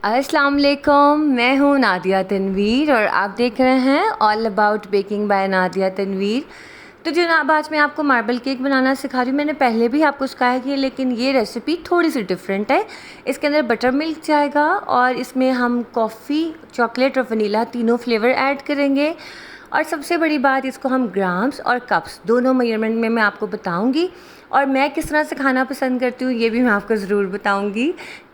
अस्सलाम वालेकुम, मैं हूँ नादिया तनवीर और आप देख रहे हैं all about baking by Nadia Tanveer. तो जनाब, आज मैं आपको मार्बल केक बनाना सिखा रही हूँ। मैंने पहले भी आपको सिखाया कि लेकिन ये रेसिपी थोड़ी सी डिफरेंट है। इसके अंदर बटर मिल्क जाएगा और इसमें हम कॉफ़ी, चॉकलेट और वनीला तीनों फ्लेवर ऐड करेंगे। और सबसे बड़ी बात, इसको हम ग्राम्स और कप्स दोनों मेजरमेंट में मैं आपको बताऊंगी। और मैं किस तरह से खाना पसंद करती हूँ ये भी मैं आपको ज़रूर बताऊंगी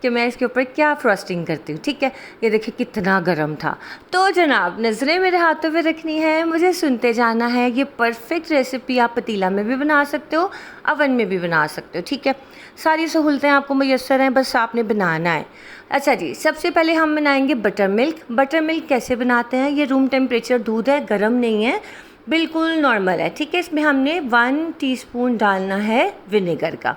कि मैं इसके ऊपर क्या फ्रॉस्टिंग करती हूँ। ठीक है, ये देखिए कितना गर्म था। तो जनाब, नज़रें मेरे हाथों पे रखनी है, मुझे सुनते जाना है। ये परफेक्ट रेसिपी आप पतीला में भी बना सकते हो, अवन में भी बना सकते हो। ठीक है, सारी सहूलतें आपको मुयस्सर हैं, बस आपने बनाना है। अच्छा जी, सबसे पहले हम बनाएंगे बटर मिल्क। बटर मिल्क कैसे बनाते हैं? ये रूम टेम्परेचर दूध है, गर्म नहीं है, बिल्कुल नॉर्मल है। ठीक है, इसमें हमने 1 टीस्पून डालना है विनेगर का,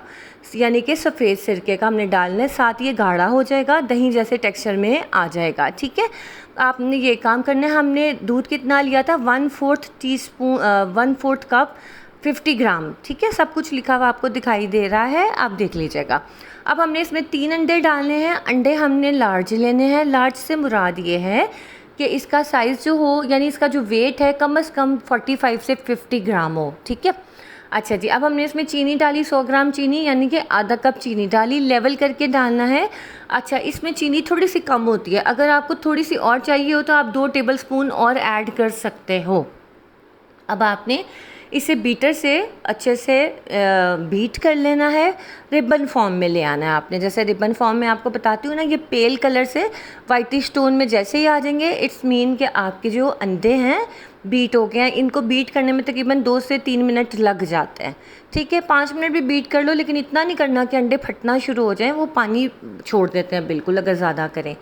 यानी कि सफ़ेद सिरके का हमने डालना है। साथ ये गाढ़ा हो जाएगा, दही जैसे टेक्सचर में आ जाएगा। ठीक है, आपने ये काम करना है। हमने दूध कितना लिया था? 1/4 टीस्पून, 1/4 कप, 50 ग्राम। ठीक है, सब कुछ लिखा हुआ आपको दिखाई दे रहा है, आप देख लीजिएगा। अब हमने इसमें 3 अंडे डालने हैं। अंडे हमने लार्ज लेने हैं। लार्ज से मुराद ये है कि इसका साइज़ जो हो, यानी इसका जो वेट है, कम से कम 45 से 50 ग्राम हो। ठीक है, अच्छा जी, अब हमने इसमें चीनी डाली, 100 ग्राम चीनी, यानी कि आधा कप चीनी डाली। लेवल करके डालना है। अच्छा, इसमें चीनी थोड़ी सी कम होती है, अगर आपको थोड़ी सी और चाहिए हो तो आप 2 टेबलस्पून और ऐड कर सकते हो। अब आपने इसे बीटर से अच्छे से बीट कर लेना है। रिबन फॉर्म में ले आना है आपने। जैसे रिबन फॉर्म में आपको बताती हूँ ना, ये पेल कलर से वाइटिश टोन में जैसे ही आ जाएंगे, इट्स मीन कि आपके जो अंडे हैं बीट हो गए हैं। इनको बीट करने में तकरीबन 2 से 3 मिनट लग जाते हैं। ठीक है, 5 मिनट भी बीट कर लो, लेकिन इतना नहीं करना कि अंडे फटना शुरू हो जाएं, वो पानी छोड़ देते हैं बिल्कुल अगर ज़्यादा करें।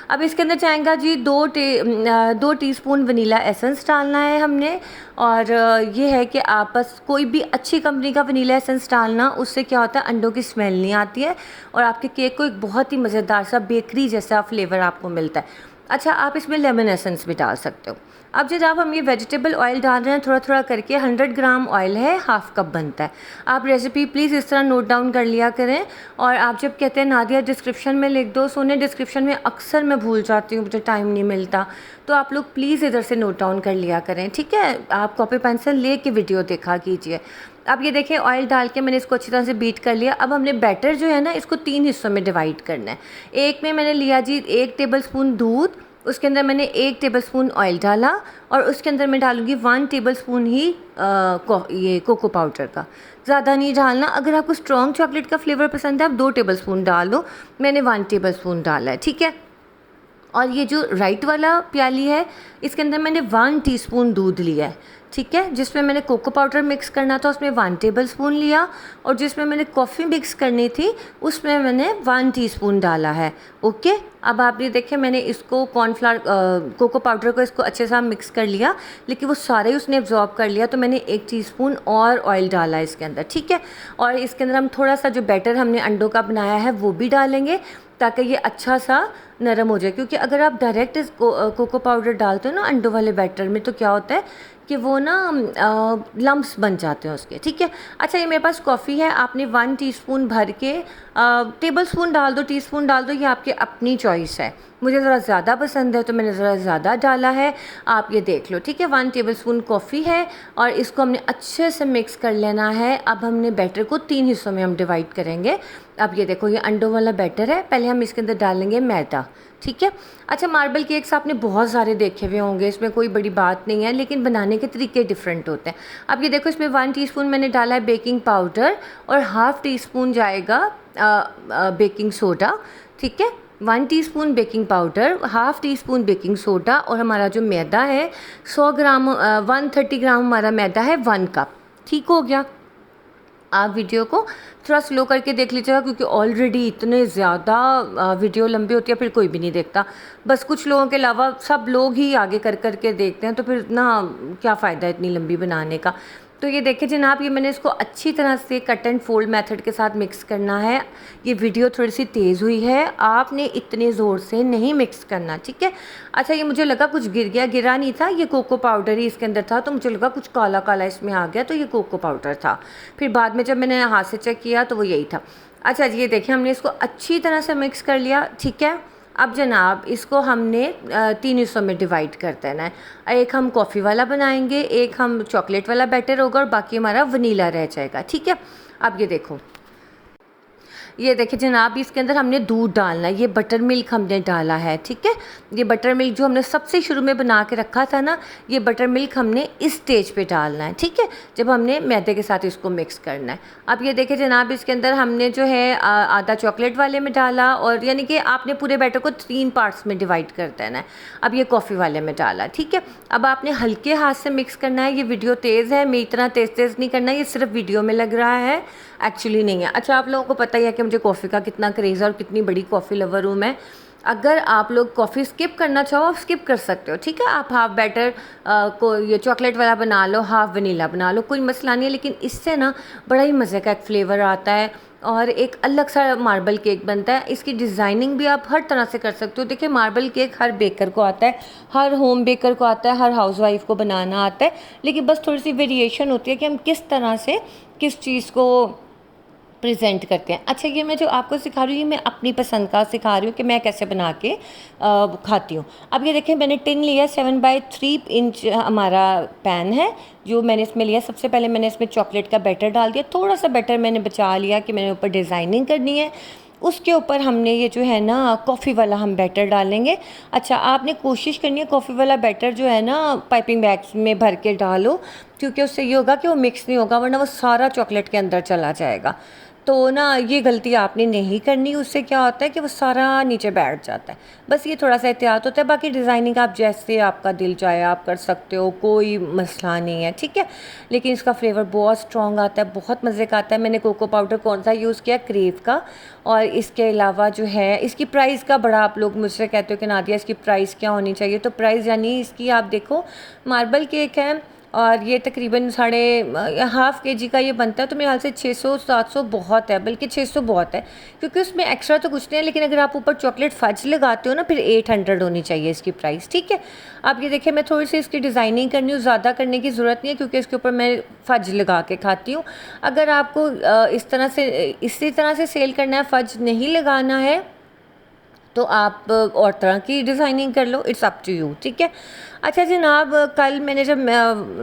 अब इसके अंदर चाहेगा जी 2 टीस्पून वनीला एसेंस डालना है हमने। और ये है कि आप बस कोई भी अच्छी कंपनी का वनीला एसेंस डालना, उससे क्या होता है, अंडों की स्मेल नहीं आती है और आपके केक को एक बहुत ही मज़ेदार सा बेकरी जैसा फ्लेवर आपको मिलता है। अच्छा, आप इसमें लेमन एसेंस भी डाल सकते हो। अब जब हम ये वेजिटेबल ऑयल डाल रहे हैं थोड़ा थोड़ा करके, 100 ग्राम ऑयल है, हाफ़ कप बनता है। आप रेसिपी प्लीज़ इस तरह नोट डाउन कर लिया करें। और आप जब कहते हैं नादिया डिस्क्रिप्शन में लिख दो, सोने डिस्क्रिप्शन में अक्सर मैं भूल जाती हूँ, मुझे टाइम नहीं मिलता, तो आप लोग प्लीज़ इधर से नोट डाउन कर लिया करें। ठीक है, आप कॉपी पेंसिल ले के वीडियो देखा कीजिए। अब ये देखें, ऑयल डाल के मैंने इसको अच्छी तरह से बीट कर लिया। अब हमने बैटर जो है ना, इसको 3 हिस्सों में डिवाइड करना है। एक में मैंने लिया जी 1 टेबलस्पून दूध, उसके अंदर मैंने 1 टेबलस्पून ऑयल डाला और उसके अंदर मैं डालूँगी 1 टेबलस्पून ही ये कोको पाउडर का, ज़्यादा नहीं डालना। अगर आपको स्ट्रॉन्ग चॉकलेट का फ्लेवर पसंद है आप 2 टेबलस्पून डाल दो, मैंने 1 टेबलस्पून डाला है। ठीक है, और ये जो राइट वाला प्याली है, इसके अंदर मैंने 1 टीस्पून दूध लिया है। ठीक है, जिसमें मैंने कोको पाउडर मिक्स करना था उसमें 1 टेबलस्पून लिया, और जिसमें मैंने कॉफ़ी मिक्स करनी थी उसमें मैंने 1 टीस्पून डाला है। ओके, अब आप ये देखें, मैंने इसको कॉर्नफ्लावर, कोको पाउडर को इसको अच्छे से मिक्स कर लिया, लेकिन वो सारे उसने एब्जॉर्ब कर लिया, तो मैंने 1 टीस्पून और ऑयल डाला इसके अंदर। ठीक है, और इसके अंदर हम थोड़ा सा जो बैटर हमने अंडों का बनाया है वो भी डालेंगे, ताकि ये अच्छा सा नरम हो जाए। क्योंकि अगर आप डायरेक्ट कोको पाउडर डालते हो ना अंडों वाले बैटर में, तो क्या होता है कि वो ना लम्प्स बन जाते हैं उसके। ठीक है, अच्छा, ये मेरे पास कॉफ़ी है, आपने 1 टीस्पून भर के, टेबलस्पून डाल दो, टीस्पून डाल दो, ये आपकी अपनी चॉइस है। मुझे ज़रा ज़्यादा पसंद है तो मैंने ज़रा ज़्यादा डाला है, आप ये देख लो। ठीक है, 1 टेबलस्पून कॉफ़ी है और इसको हमने अच्छे से मिक्स कर लेना है। अब हमने बैटर को 3 हिस्सों में हम डिवाइड करेंगे। अब ये देखो, ये अंडों वाला बैटर है, पहले हम इसके अंदर डालेंगे मैदा। ठीक है, अच्छा, मार्बल केक्स आपने बहुत सारे देखे हुए होंगे, इसमें कोई बड़ी बात नहीं है, लेकिन बनाने के तरीके डिफरेंट होते हैं। अब ये देखो, इसमें 1 टीस्पून मैंने डाला है बेकिंग पाउडर और हाफ़ टीस्पून जाएगा बेकिंग सोडा। ठीक है, 1 teaspoon baking powder, half teaspoon baking soda, और हमारा जो मैदा है 100 ग्राम, 130 ग्राम हमारा मैदा है, 1 कप। ठीक हो गया। आप वीडियो को थोड़ा स्लो करके देख लीजिएगा, क्योंकि ऑलरेडी इतने ज़्यादा वीडियो लंबी होती है, फिर कोई भी नहीं देखता। बस कुछ लोगों के अलावा सब लोग ही आगे कर कर के देखते हैं, तो फिर ना क्या फ़ायदा इतनी लंबी बनाने का। तो ये देखिए जनाब, ये मैंने इसको अच्छी तरह से कट एंड फोल्ड मेथड के साथ मिक्स करना है। ये वीडियो थोड़ी सी तेज़ हुई है, आपने इतने ज़ोर से नहीं मिक्स करना। ठीक है, अच्छा, ये मुझे लगा कुछ गिर गया, गिरा नहीं था, ये कोको पाउडर ही इसके अंदर था, तो मुझे लगा कुछ काला काला इसमें आ गया, तो ये कोको पाउडर था। फिर बाद में जब मैंने हाथ से चेक किया तो वो यही था। अच्छा जी, ये देखिए, हमने इसको अच्छी तरह से मिक्स कर लिया। ठीक है, अब जनाब इसको हमने 3 हिस्सों में डिवाइड कर देना है। एक हम कॉफ़ी वाला बनाएंगे, एक हम चॉकलेट वाला बैटर होगा और बाकी हमारा वनीला रह जाएगा। ठीक है, अब ये देखो, ये देखिए जनाब इसके अंदर हमने दूध डालना है, ये बटर मिल्क हमने डाला है। ठीक है, ये बटर मिल्क जो हमने सबसे शुरू में बना के रखा था ना, ये बटर मिल्क हमने इस स्टेज पे डालना है। ठीक है, जब हमने मैदे के साथ इसको मिक्स करना है। अब ये देखिए जनाब इसके अंदर हमने जो है आधा चॉकलेट वाले में डाला, और यानी कि आपने पूरे बैटर को 3 पार्ट्स में डिवाइड कर देना है। अब ये कॉफ़ी वाले में डाला। ठीक है, अब आपने हल्के हाथ से मिक्स करना है। ये वीडियो तेज़ है, मैं इतना तेज़ नहीं करना, ये सिर्फ वीडियो में लग रहा है, एक्चुअली नहीं है। अच्छा, आप लोगों को पता ही है कि मुझे कॉफ़ी का कितना क्रेज़ है और कितनी बड़ी कॉफ़ी लवर हूँ मैं। अगर आप लोग कॉफ़ी स्किप करना चाहो आप स्किप कर सकते हो। ठीक है, आप हाफ़ बैटर को ये चॉकलेट वाला बना लो, हाफ़ वनीला बना लो, कोई मसला नहीं है। लेकिन इससे ना बड़ा ही मज़े का एक फ्लेवर आता है और एक अलग सा मार्बल केक बनता है। इसकी डिज़ाइनिंग भी आप हर तरह से कर सकते हो। देखिए मार्बल केक हर बेकर को आता है, हर होम बेकर को आता है, हर हाउसवाइफ को बनाना आता है, लेकिन बस थोड़ी सी वेरिएशन होती है कि हम किस तरह से किस चीज़ को प्रेजेंट करते हैं। अच्छा, ये मैं जो आपको सिखा रही हूँ ये मैं अपनी पसंद का सिखा रही हूँ कि मैं कैसे बना के खाती हूँ। अब ये देखें मैंने टिन लिया, 7/3 इंच हमारा पैन है जो मैंने इसमें लिया। सबसे पहले मैंने इसमें चॉकलेट का बैटर डाल दिया, थोड़ा सा बैटर मैंने बचा लिया कि मैंने ऊपर डिज़ाइनिंग करनी है। उसके ऊपर हमने ये जो है ना कॉफ़ी वाला हम बैटर डालेंगे। अच्छा, आपने कोशिश करनी है कॉफ़ी वाला बैटर जो है ना पाइपिंग बैग्स में भर के डालो, क्योंकि उससे ये होगा कि वो मिक्स नहीं होगा, वरना वो सारा चॉकलेट के अंदर चला जाएगा। तो ना ये गलती आपने नहीं करनी, उससे क्या होता है कि वो सारा नीचे बैठ जाता है। बस ये थोड़ा सा एहतियात होता है, बाकी डिज़ाइनिंग आप जैसे आपका दिल चाहे आप कर सकते हो, कोई मसला नहीं है। ठीक है, लेकिन इसका फ्लेवर बहुत स्ट्रॉन्ग आता है, बहुत मज़े का आता है। मैंने कोको पाउडर कौन सा यूज़ किया, क्रेव का। और इसके अलावा जो है इसकी प्राइस का बड़ा आप लोग मुझसे कहते हो कि नादिया इसकी प्राइस क्या होनी चाहिए, तो प्राइस यानी इसकी आप देखो, मार्बल केक है और ये तकरीबन हाफ़ kg का ये बनता है, तो मेरे ख्याल से 600-700 बहुत है, बल्कि 600 बहुत है, क्योंकि उसमें एक्स्ट्रा तो कुछ नहीं है। लेकिन अगर आप ऊपर चॉकलेट फज लगाते हो ना, फिर 800 होनी चाहिए इसकी प्राइस। ठीक है, आप ये देखिए मैं थोड़ी सी इसकी डिज़ाइनिंग करनी हूँ, ज़्यादा करने की ज़रूरत नहीं है क्योंकि इसके ऊपर मैं फ़ज लगा के खाती हूँ। अगर आपको इसी तरह से सेल करना है, फ़ज नहीं लगाना है, तो आप और तरह की डिज़ाइनिंग कर लो, इट्स अप टू यू। ठीक है, अच्छा जनाब, कल मैंने जब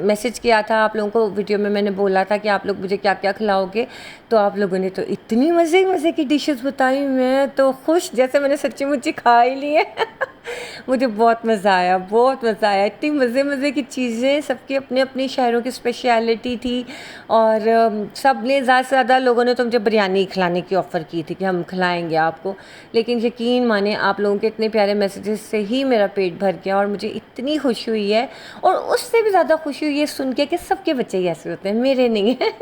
मैसेज किया था आप लोगों को, वीडियो में मैंने बोला था कि आप लोग मुझे क्या क्या खिलाओगे, तो आप लोगों ने तो इतनी मज़े की डिशेस बताई, मैं तो खुश जैसे मैंने सच्ची मुच्ची खा ही ली है। मुझे बहुत मज़ा आया, बहुत मज़ा आया। इतनी मज़े की चीज़ें, सबके अपने अपने शहरों की स्पेशलिटी थी। और सब ने ज़्यादा से ज़्यादा लोगों ने तो मुझे बिरयानी खिलाने की ऑफ़र की थी कि हम खिलाएंगे आपको, लेकिन यकीन माने आप लोगों के इतने प्यारे मैसेजेस से ही मेरा पेट भर गया और मुझे इतनी खुशी हुई है। और उससे भी ज़्यादा खुशी हुई है सुन के कि सबके बच्चे ही ऐसे होते हैं, मेरे नहीं है।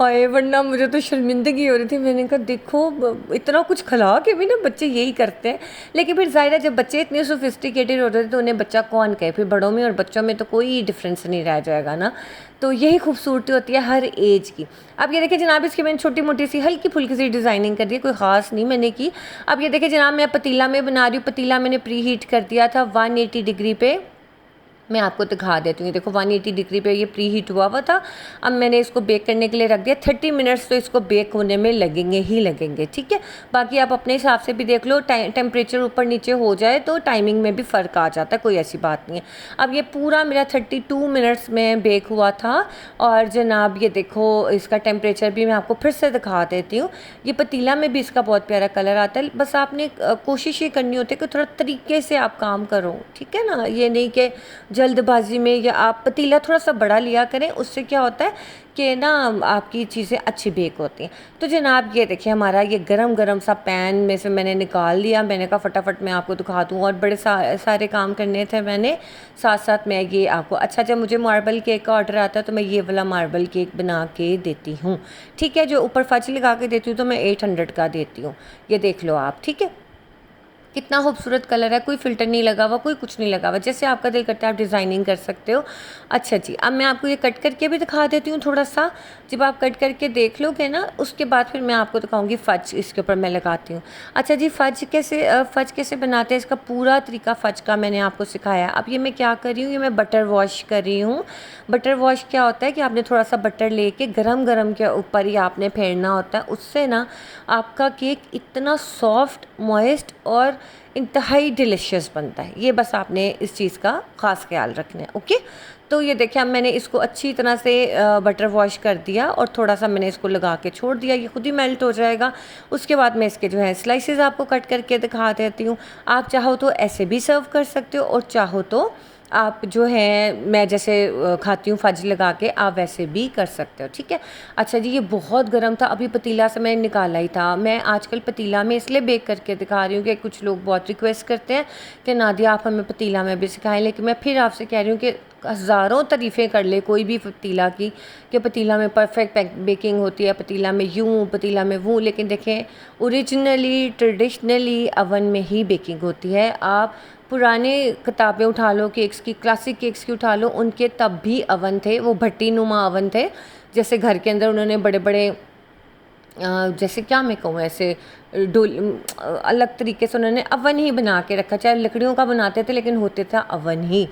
और वरना मुझे तो शर्मिंदगी हो रही थी। मैंने कहा देखो इतना कुछ खिला के भी ना बच्चे यही करते हैं। लेकिन फिर ज़ाहिर है जब बच्चे इतने सोफिस्टिकेटेड होते थे तो उन्हें बच्चा कौन कहे, फिर बड़ों में और बच्चों में तो कोई डिफरेंस नहीं रह जाएगा ना। तो यही खूबसूरती होती है हर एज की। अब ये देखिए जनाब, इसकी मैंने छोटी मोटी सी हल्की फुल्की सी डिज़ाइनिंग कर दी, कोई ख़ास नहीं मैंने की। अब ये देखिए जनाब, मैं पतीला में बना रही हूँ। पतीला मैंने प्री हीट कर दिया था 180 डिग्री पे। मैं आपको दिखा देती हूँ, देखो 180 डिग्री पे ये प्री हीट हुआ था। अब मैंने इसको बेक करने के लिए रख दिया। 30 मिनट्स तो इसको बेक होने में लगेंगे ही लगेंगे। ठीक है, बाकी आप अपने हिसाब से भी देख लो, टेम्परेचर ऊपर नीचे हो जाए तो टाइमिंग में भी फ़र्क आ जाता है, कोई ऐसी बात नहीं है। अब ये पूरा मेरा 32 मिनट्स में बेक हुआ था। और जनाब ये देखो इसका टेम्परेचर भी मैं आपको फिर से दिखा देती हूँ। ये पतीला में भी इसका बहुत प्यारा कलर आता है। बस आपने कोशिश ये करनी होती है कि थोड़ा तरीके से आप काम करो, ठीक है ना, ये नहीं कि जल्दबाजी में, या आप पतीला थोड़ा सा बड़ा लिया करें, उससे क्या होता है कि ना आपकी चीज़ें अच्छी बेक होती हैं। तो जनाब ये देखिए हमारा ये गरम गरम सा पैन में से मैंने निकाल लिया। मैंने कहा फटाफट मैं आपको दिखा दूँ, और बड़े सारे काम करने थे मैंने, साथ साथ मैं ये आपको। अच्छा, जब मुझे मार्बल केक का ऑर्डर आता है तो मैं ये वाला मार्बल केक बना के देती हूँ। ठीक है, जो ऊपर फज लगा के देती हूँ तो मैं 800 का देती हूँ। ये देख लो आप, ठीक है, कितना खूबसूरत कलर है, कोई फ़िल्टर नहीं लगा हुआ, कोई कुछ नहीं लगा हुआ, जैसे आपका दिल करता है आप डिज़ाइनिंग कर सकते हो। अच्छा जी, अब मैं आपको ये कट करके भी दिखा देती हूँ थोड़ा सा। जब आप कट करके देख लोगे ना, उसके बाद फिर मैं आपको दिखाऊंगी फ़ज इसके ऊपर मैं लगाती हूँ। अच्छा जी, फ़ज कैसे बनाते हैं, इसका पूरा तरीका फ़ज का मैंने आपको सिखाया। अब ये मैं क्या कर रही हूँ, ये मैं बटर वॉश कर रही हूँ। बटर वॉश क्या होता है कि आपने थोड़ा सा बटर लेके गरम गरम के ऊपर ही आपने फेरना होता है। उससे ना आपका केक इतना सॉफ्ट, मॉइस्ट और इंतहाई डिलीशियस बनता है। ये बस आपने इस चीज़ का ख़ास ख्याल रखना है। ओके, तो ये देखिए अब मैंने इसको अच्छी तरह से बटर वॉश कर दिया और थोड़ा सा मैंने इसको लगा के छोड़ दिया, ये खुद ही मेल्ट हो जाएगा। उसके बाद मैं इसके जो है स्लाइसेस आपको कट करके दिखा देती हूँ। आप चाहो तो ऐसे भी सर्व कर सकते हो और चाहो तो आप जो है मैं जैसे खाती हूँ फज लगा के, आप वैसे भी कर सकते हो। ठीक है, अच्छा जी, ये बहुत गर्म था, अभी पतीला से मैंने निकाला ही था। मैं आजकल पतीला में इसलिए बेक करके दिखा रही हूँ कि कुछ लोग बहुत रिक्वेस्ट करते हैं कि नादिया आप हमें पतीला में भी सिखाएं, लेकिन मैं फिर आपसे कह रही हूँ कि हज़ारों तारीफ़ें कर ले कोई भी पतीला की कि पतीला में परफेक्ट बेकिंग होती है, पतीला में यूँ, पतीला में वो, लेकिन देखें ओरिजिनली ट्रेडिशनली अवन में ही बेकिंग होती है। आप पुराने किताबें उठा लो केक्स की, क्लासिक केक्स की उठा लो, उनके तब भी अवन थे, वो भट्टी नुमा अवन थे। जैसे घर के अंदर उन्होंने बड़े बड़े जैसे क्या मैं कहूँ ऐसे अलग तरीके से उन्होंने अवन ही बना के रखा, चाहे लकड़ियों का बनाते थे लेकिन होते था अवन ही।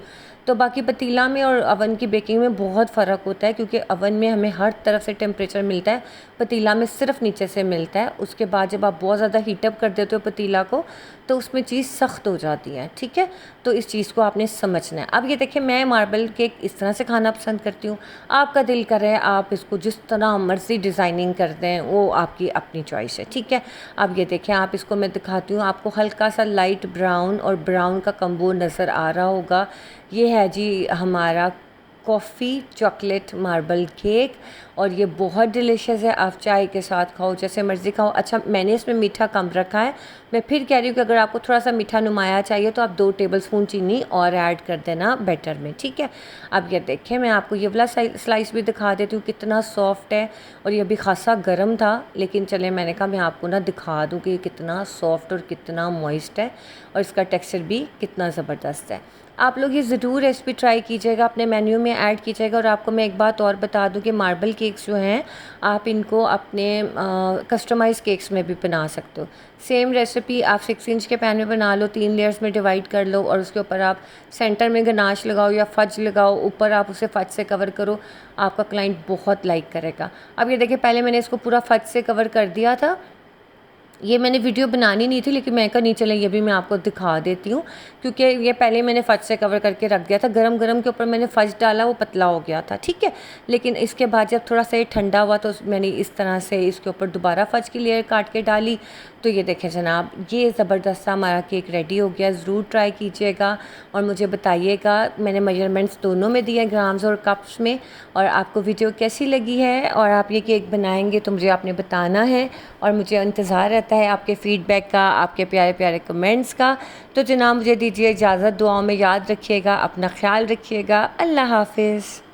तो बाकी पतीला में और अवन की बेकिंग में बहुत फ़र्क होता है, क्योंकि अवन में हमें हर तरफ से टेम्परेचर मिलता है, पतीला में सिर्फ नीचे से मिलता है। उसके बाद जब आप बहुत ज़्यादा हीटअप कर देते हो पतीला को तो उसमें चीज़ सख्त हो जाती है। ठीक है, तो इस चीज़ को आपने समझना है। अब ये देखिए मैं मार्बल केक इस तरह से खाना पसंद करती हूँ, आपका दिल करे आप इसको जिस तरह मर्जी डिज़ाइनिंग कर दें, वो आपकी अपनी चॉइस है। ठीक है, अब ये देखें आप इसको मैं दिखाती हूँ, आपको हल्का सा लाइट ब्राउन और ब्राउन का कम्बो नज़र आ रहा होगा। ये है जी हमारा कॉफ़ी चॉकलेट मार्बल केक और ये बहुत डिलीशियस है। आप चाय के साथ खाओ, जैसे मर्ज़ी खाओ। अच्छा, मैंने इसमें मीठा कम रखा है, मैं फिर कह रही हूँ कि अगर आपको थोड़ा सा मीठा नुमाया चाहिए तो आप 2 टेबलस्पून चीनी और ऐड कर देना बैटर में। ठीक है, अब ये देखें मैं आपको ये वाला स्लाइस भी दिखा देती हूँ, कितना सॉफ्ट है और ये भी खासा गर्म था, लेकिन चले मैंने कहा मैं आपको ना दिखा दूँ कि कितना सॉफ्ट और कितना मॉइस्ट है और इसका टेक्सचर भी कितना ज़बरदस्त है। आप लोग ये ज़रूर रेसिपी ट्राई कीजिएगा, अपने मेन्यू में ऐड कीजिएगा। और आपको मैं एक बात और बता दूं कि मार्बल केक्स जो हैं आप इनको अपने कस्टमाइज़ केक्स में भी बना सकते हो। सेम रेसिपी आप 6 इंच के पैन में बना लो, 3 लेयर्स में डिवाइड कर लो और उसके ऊपर आप सेंटर में गनाश लगाओ या फज लगाओ, ऊपर आप उसे फज से कवर करो, आपका क्लाइंट बहुत लाइक करेगा। अब ये देखिए पहले मैंने इसको पूरा फज से कवर कर दिया था, ये मैंने वीडियो बनानी नहीं थी लेकिन मैं कहा नहीं चले ये भी मैं आपको दिखा देती हूँ, क्योंकि ये पहले मैंने फज से कवर करके रख दिया था। गरम गरम के ऊपर मैंने फज डाला, वो पतला हो गया था। ठीक है, लेकिन इसके बाद जब थोड़ा सा ये ठंडा हुआ तो मैंने इस तरह से इसके ऊपर दोबारा फज की लेयर काट के डाली। तो ये देखें जनाब, ये ज़बरदस्त हमारा केक रेडी हो गया। ज़रूर ट्राई कीजिएगा और मुझे बताइएगा। मैंने मेजरमेंट्स दोनों में दिए, ग्राम्स और कप्स में। और आपको वीडियो कैसी लगी है और आप ये केक बनाएंगे तो मुझे आपने बताना है और मुझे इंतज़ार रहता है आपके फ़ीडबैक का, आपके प्यारे प्यारे कमेंट्स का। तो जनाब मुझे दीजिए इजाज़त, दुआओं में याद रखिएगा, अपना ख्याल रखिएगा। अल्लाह हाफिज़।